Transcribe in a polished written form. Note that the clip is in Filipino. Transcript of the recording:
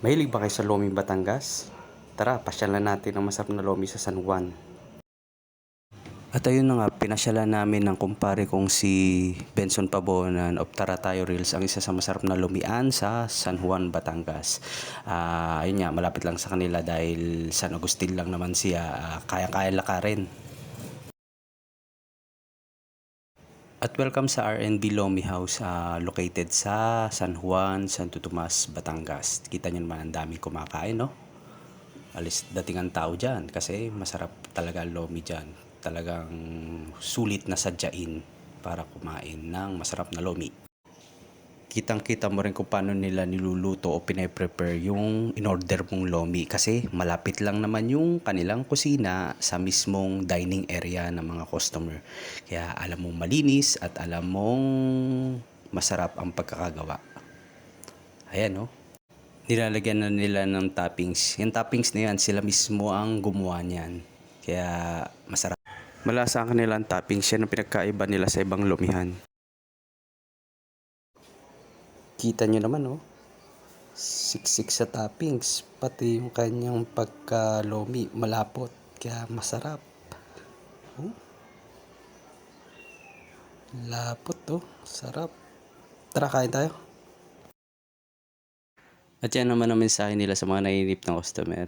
Mahilig ba kayo sa Loming Batangas? Tara, pasyalan natin ang masarap na lomi sa San Juan. At ayun na nga, pinasyalan namin ng kumpare kong si Benson Pabonan of Taratayo Reels, ang isa sa masarap na lomian sa San Juan, Batangas. Ayun nga, malapit lang sa kanila dahil San Agustin lang naman siya, kaya-kaya lakarin. At welcome sa R&B Lomi House, located sa San Juan, Santo Tomas, Batangas. Kita nyo naman, ang daming kumakain, no? Alis dating ang tao dyan kasi masarap talaga ang lomi dyan. Talagang sulit na sadyain para kumain ng masarap na lomi. Kitang-kita mo rin kung paano nila niluluto o pine-prepare yung in-order mong lomi kasi malapit lang naman yung kanilang kusina sa mismong dining area ng mga customer. Kaya alam mong malinis at alam mong masarap ang pagkakagawa. Ayan, no? Nilalagyan na nila ng toppings. Yung toppings na yan, sila mismo ang gumawa niyan. Kaya masarap. Malasa ang kanilang toppings. Yan ang pinagkaiba nila sa ibang lumihan. Kita nyo naman, oh. Siksik sa toppings. Pati yung kanyang pagka-lomi, malapot. Kaya masarap. Oh. Lapot, oh. Sarap. Tara, kain tayo. At yan naman ang mensahe nila sa mga naiinip na customer.